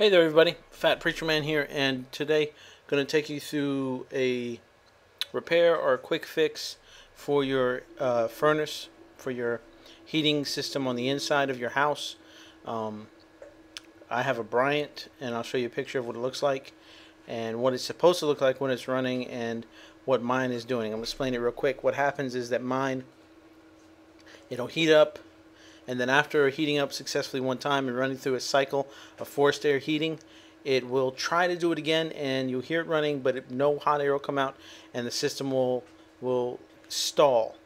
Hey there everybody, Fat Preacher Man here, and today I'm going to take you through a repair or a quick fix for your furnace, for your heating system on the inside of your house. I have a Bryant, and I'll show you a picture of what it looks like and what it's supposed to look like when it's running and what mine is doing. I'm going to explain it real quick. What happens is that mine, it'll heat up, and then after heating up successfully one time and running through a cycle of forced air heating, it will try to do it again, and you'll hear it running, but no hot air will come out, and the system will stall.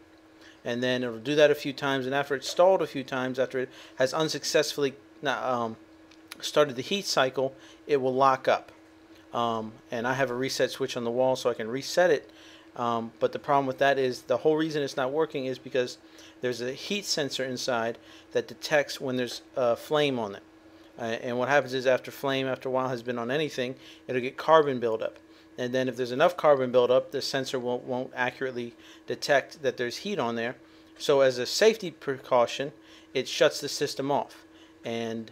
And then it'll do that a few times, and after it's stalled a few times, after it has unsuccessfully started the heat cycle, it will lock up. And I have a reset switch on the wall so I can reset it. But the problem with that is the whole reason it's not working is because there's a heat sensor inside that detects when there's a flame on it. And what happens is after a while has been on anything, it'll get carbon buildup. And then if there's enough carbon buildup, the sensor won't accurately detect that there's heat on there. So as a safety precaution, it shuts the system off, and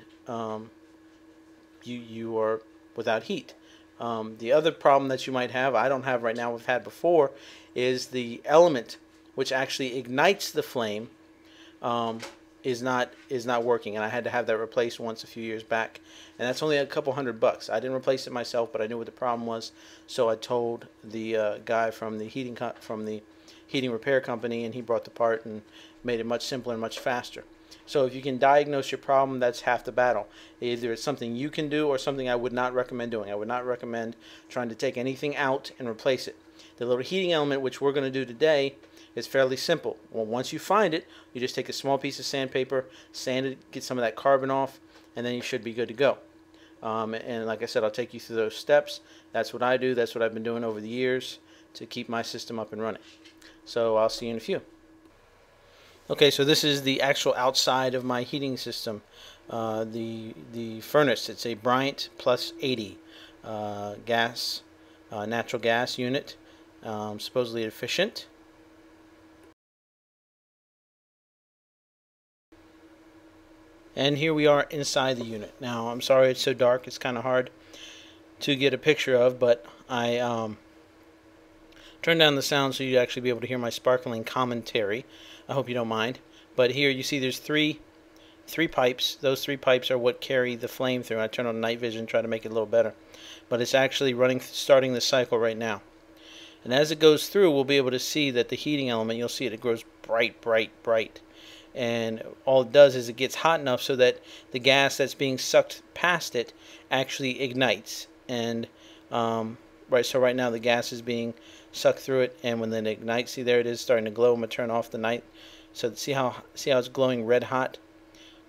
you are without heat. The other problem that you might have, I don't have right now, we've had before, is the element which actually ignites the flame is not working, and I had to have that replaced once a few years back, and that's only a couple $100. I didn't replace it myself, but I knew what the problem was, so I told the guy from the heating repair company, and he brought the part and made it much simpler and much faster. So if you can diagnose your problem, that's half the battle. Either it's something you can do or something I would not recommend doing. I would not recommend trying to take anything out and replace it. The little heating element, which we're going to do today, is fairly simple. Well, once you find it, you just take a small piece of sandpaper, sand it, get some of that carbon off, and then you should be good to go. And like I said, I'll take you through those steps. That's what I do. That's what I've been doing over the years to keep my system up and running. So I'll see you in a few. Okay, so this is the actual outside of my heating system. The furnace, it's a Bryant Plus 80 natural gas unit, supposedly efficient. And here we are inside the unit. Now, I'm sorry it's so dark, it's kind of hard to get a picture of, but I turned down the sound so you'd actually be able to hear my sparkling commentary. I hope you don't mind. But here you see there's three pipes. Those 3 pipes are what carry the flame through. I turn on night vision, try to make it a little better. But it's actually starting the cycle right now. And as it goes through, we'll be able to see that the heating element, you'll see it grows bright, bright, bright. And all it does is it gets hot enough so that the gas that's being sucked past it actually ignites. And so right now the gas is being sucked through it, and when it ignites, see there it is starting to glow. I'm going to turn off the night. So see how it's glowing red hot?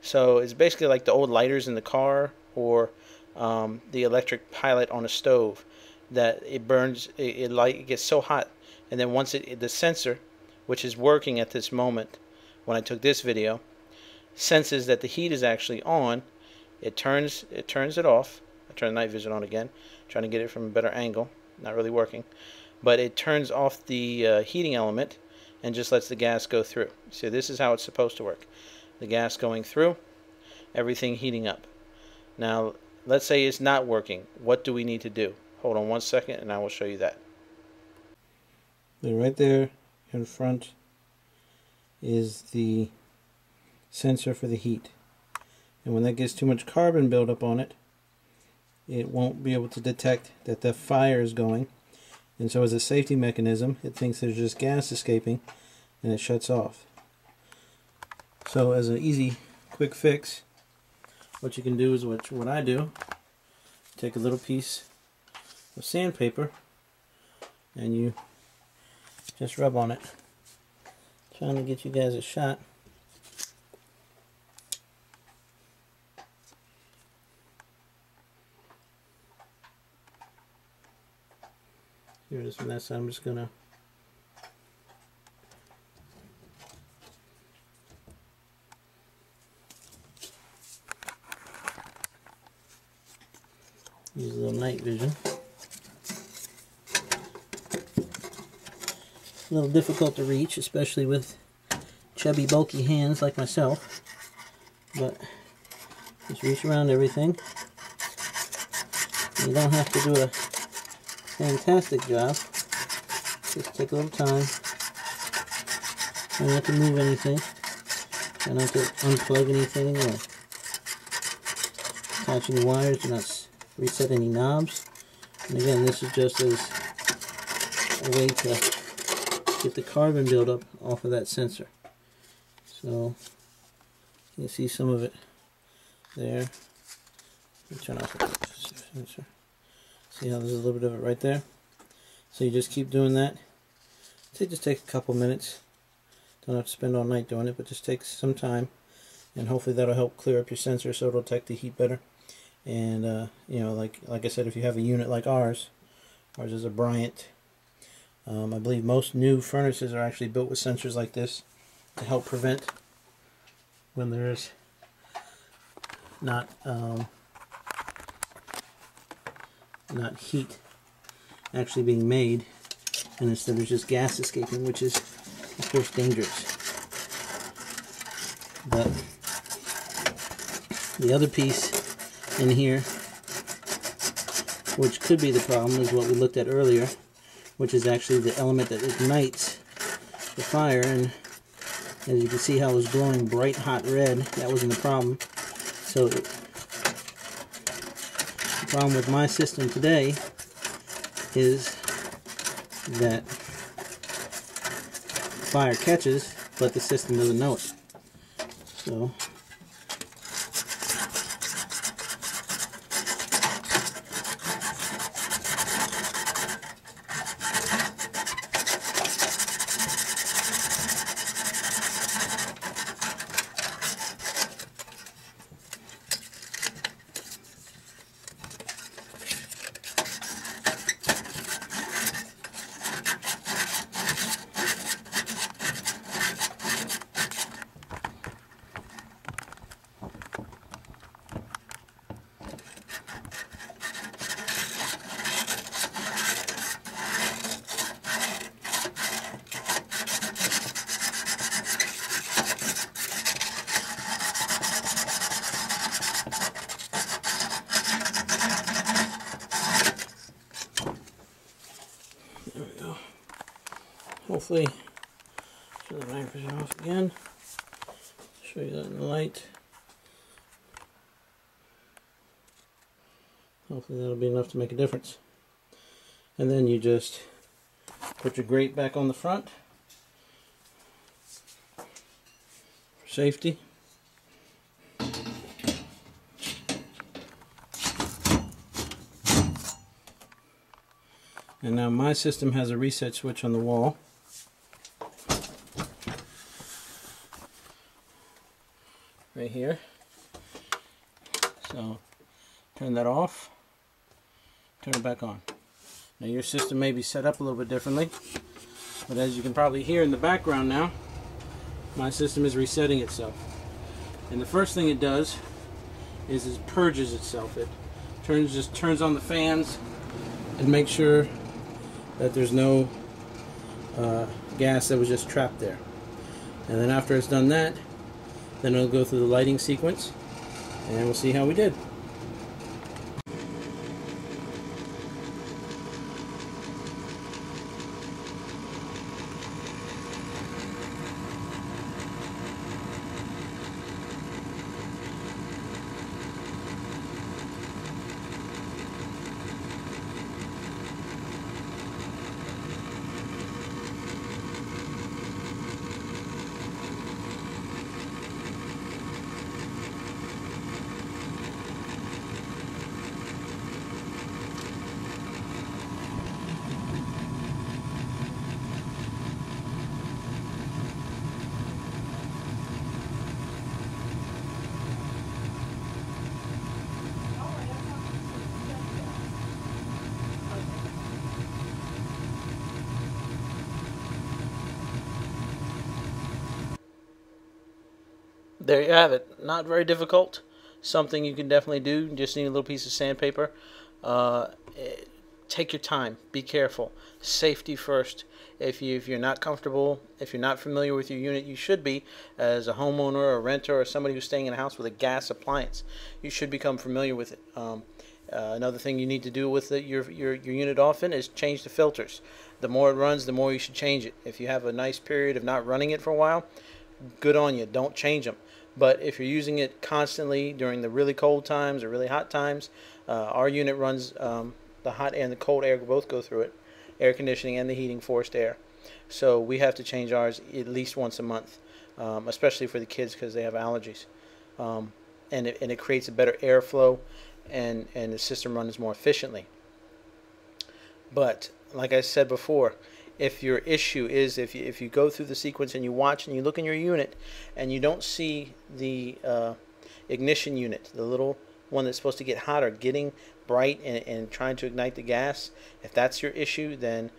So it's basically like the old lighters in the car, or the electric pilot on a stove, that it burns, it gets so hot, and then once the sensor, which is working at this moment when I took this video, senses that the heat is actually on, it turns it off. I turn the night vision on again, trying to get it from a better angle. Not really working, but it turns off the heating element and just lets the gas go through. So this is how it's supposed to work. The gas going through, everything heating up. Now, let's say it's not working. What do we need to do? Hold on one second and I will show you that. Right there in front is the sensor for the heat. And when that gets too much carbon buildup on it, it won't be able to detect that the fire is going. And so as a safety mechanism, it thinks there's just gas escaping, and it shuts off. So as an easy, quick fix, what you can do is what I do. Take a little piece of sandpaper, and you just rub on it. Trying to get you guys a shot. Here it is from that side. I'm just going to use a little night vision. A little difficult to reach, especially with chubby, bulky hands like myself. But just reach around everything. You don't have to do a fantastic job. Just take a little time. Try not to move anything. Try not to unplug anything or attach any wires. Do not reset any knobs. And again, this is just as a way to get the carbon buildup off of that sensor. So you can see some of it there. Let me turn off the sensor. See how there's a little bit of it right there? So you just keep doing that. It just takes a couple minutes. Don't have to spend all night doing it, but just takes some time, and hopefully that'll help clear up your sensor so it'll detect the heat better. And you know, like I said, if you have a unit like ours is a Bryant. I believe most new furnaces are actually built with sensors like this to help prevent when there is not heat actually being made, and instead there's just gas escaping, which is of course dangerous. But the other piece in here, which could be the problem, is what we looked at earlier, which is actually the element that ignites the fire. And as you can see how it was glowing bright hot red, that wasn't the problem. So the problem with my system today is that fire catches, but the system doesn't know it. So there we go. Hopefully, turn the night vision off again. Show you that in the light. Hopefully that'll be enough to make a difference. And then you just put your grate back on the front for safety. And now my system has a reset switch on the wall. Right here. So turn that off, turn it back on. Now your system may be set up a little bit differently, but as you can probably hear in the background now, my system is resetting itself. And the first thing it does is it purges itself. It just turns on the fans and makes sure that there's no gas that was just trapped there. And then after it's done that, then it'll go through the lighting sequence, and we'll see how we did. There you have it. Not very difficult. Something you can definitely do. You just need a little piece of sandpaper. Take your time. Be careful. Safety first. If you're not comfortable, if you're not familiar with your unit, you should be, as a homeowner or a renter or somebody who's staying in a house with a gas appliance. You should become familiar with it. Another thing you need to do with your unit often is change the filters. The more it runs, the more you should change it. If you have a nice period of not running it for a while, good on you. Don't change them. But if you're using it constantly during the really cold times or really hot times, our unit runs the hot and the cold air both go through it, air conditioning and the heating, forced air. So we have to change ours at least once a month, especially for the kids because they have allergies. And it creates a better airflow, and the system runs more efficiently. But like I said before, if your issue is if you go through the sequence and you watch and you look in your unit and you don't see the ignition unit, the little one that's supposed to get hotter, getting bright and trying to ignite the gas, if that's your issue, then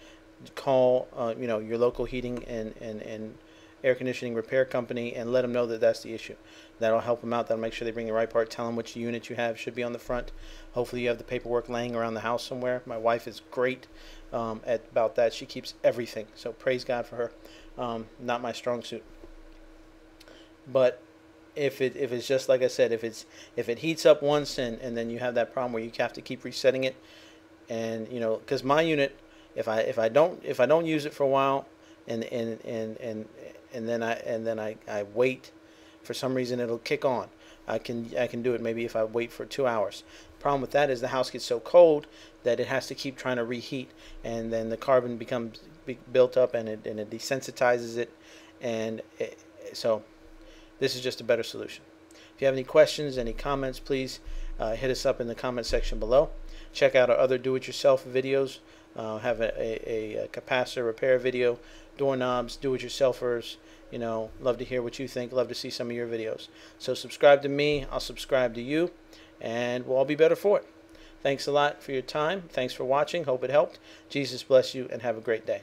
call your local heating and air conditioning repair company and let them know that that's the issue. That'll help them out. That'll make sure they bring the right part. Tell them which unit you have should be on the front. Hopefully you have the paperwork laying around the house somewhere. My wife is great about that. She keeps everything, so praise God for her. Not my strong suit. But if it's just like I said, if it heats up once and then you have that problem where you have to keep resetting it, and because my unit, if I don't use it for a while and then I wait, for some reason it'll kick on. I can do it maybe if I wait for 2 hours. Problem with that is the house gets so cold that it has to keep trying to reheat, and then the carbon becomes built up and it desensitizes it, and so this is just a better solution. If you have any questions, any comments, please hit us up in the comment section below. Check out our other do-it-yourself videos. Have a capacitor repair video, doorknobs, do-it-yourselfers. Love to hear what you think. Love to see some of your videos. So subscribe to me. I'll subscribe to you, and we'll all be better for it. Thanks a lot for your time. Thanks for watching. Hope it helped. Jesus bless you, and have a great day.